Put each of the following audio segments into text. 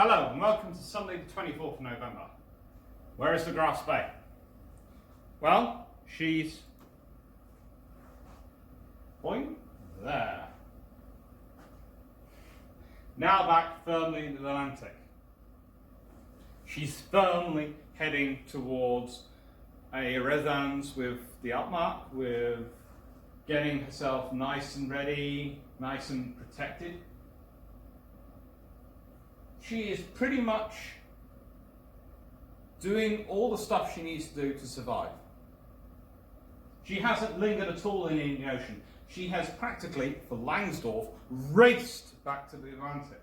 Hello and welcome to Sunday the 24th of November. Where is the Grass Bay? Well, she's point there. Now back firmly into the Atlantic. She's firmly heading towards a resonance with the Altmark, with getting herself nice and ready, nice and protected. She is pretty much doing all the stuff she needs to do to survive. She hasn't lingered at all in the Indian Ocean. She has practically, for Langsdorff, raced back to the Atlantic.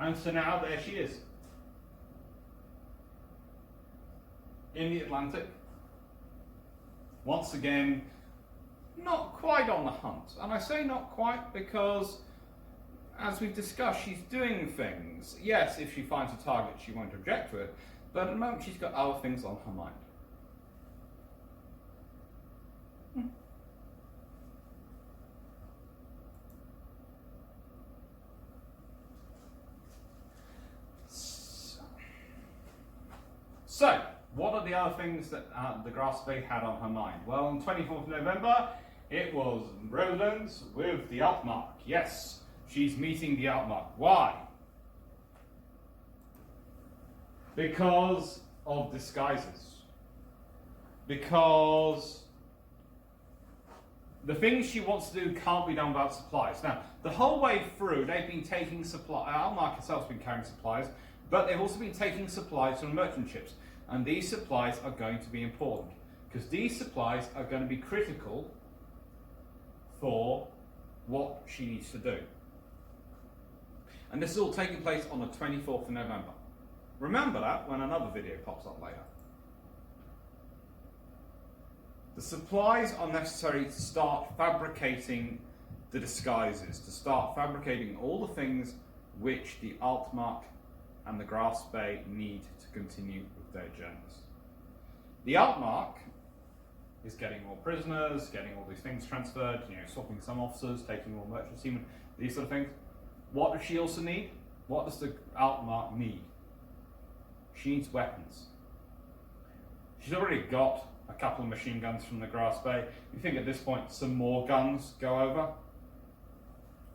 And so now there she is. In the Atlantic. Once again, not quite on the hunt. And I say not quite because, as we've discussed, she's doing things. Yes, if she finds a target, she won't object to it. But at the moment, she's got other things on her mind. So, what are the other things that the Grass Bay had on her mind? Well, on 24th of November, it was Roland's with the Altmark. Yes, she's meeting the Altmark. Why? Because of disguises. Because the things she wants to do can't be done without supplies. Now, the whole way through, they've been taking supplies. Altmark itself's been carrying supplies, but they've also been taking supplies from merchant ships. And these supplies are going to be important, because these supplies are going to be critical for what she needs to do. And this is all taking place on the 24th of November. Remember that when another video pops up later. The supplies are necessary to start fabricating the disguises, to start fabricating all the things which the Altmark and the Grass Bay need to continue with their journeys. The Altmark is getting more prisoners, getting all these things transferred, swapping some officers, taking more merchant seamen, these sort of things. What does she also need? What does the Altmark need? She needs weapons. She's already got a couple of machine guns from the Grass Bay. You think at this point some more guns go over?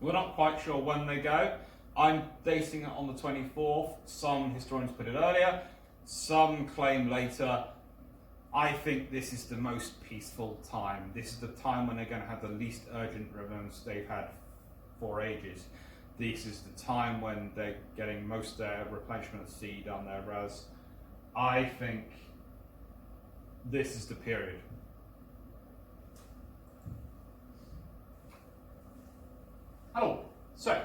We're not quite sure when they go. I'm dating it on the 24th. Some historians put it earlier. Some claim later. I think this is the most peaceful time. This is the time when they're going to have the least urgent revenge they've had for ages. This is the time when they're getting most of their replenishment of sea done, their res. I think this is the period. Oh, so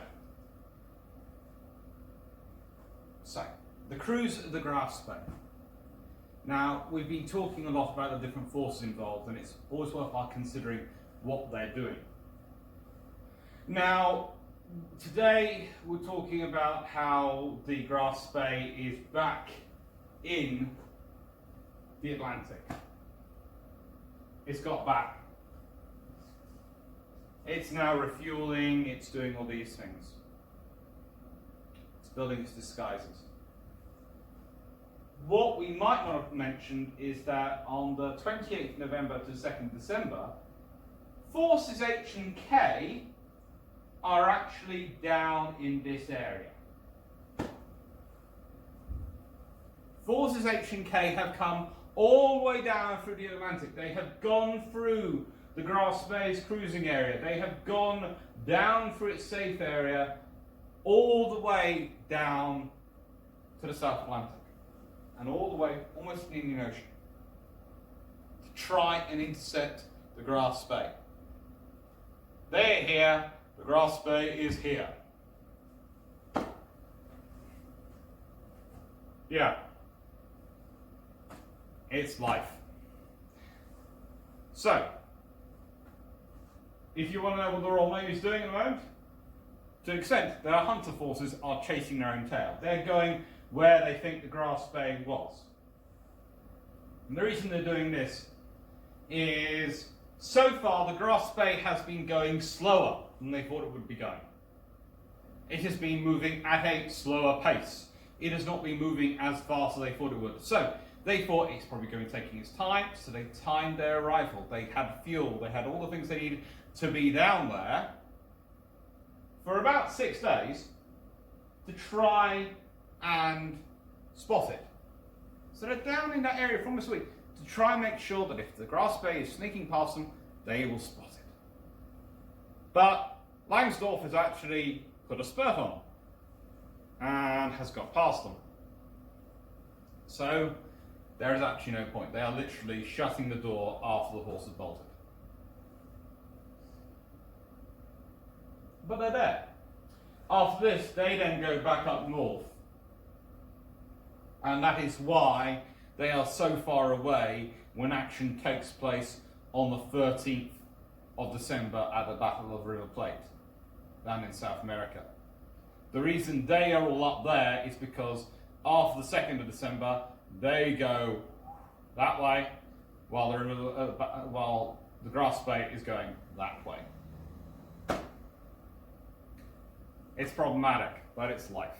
the cruise of the Grass Bay. Now, we've been talking a lot about the different forces involved, and it's always worthwhile considering what they're doing. Now, today we're talking about how the Grass Bay is back in the Atlantic. It's got back. It's now refueling, it's doing all these things. It's building its disguises. What we might not have mentioned is that on the 28th November to 2nd December, forces H and K are actually down in this area. Forces H and K have come all the way down through the Atlantic. They have gone through the Grass Bay's cruising area. They have gone down through its safe area, all the way down to the South Atlantic, and all the way almost to the Indian Ocean, to try and intercept the Grass Bay. They're here, the Grass Bay is here. Yeah. It's life. So, if you want to know what the Royal Navy is doing at the moment, to an extent, their hunter forces are chasing their own tail. They're going where they think the Grass Bay was. And the reason they're doing this is, so far the Grass Bay has been going slower than they thought it would be going. it has been moving at a slower pace. It has not been moving as fast as they thought it would. So they thought it's probably going to be taking its time, so they timed their arrival. They had fuel, they had all the things they needed to be down there for about 6 days to try and spot it. So they're down in that area for almost a week to try and make sure that if the grass bay is sneaking past them, they will spot it. But Langsdorff has actually put a spurt on and has got past them. So there is actually no point. They are literally shutting the door after the horse has bolted. But they're there. After this, they then go back up north. And that is why they are so far away when action takes place on the 13th of December at the Battle of River Plate, down in South America. The reason they are all up there is because after the 2nd of December, they go that way, while the grass bay is going that way. It's problematic, but it's life.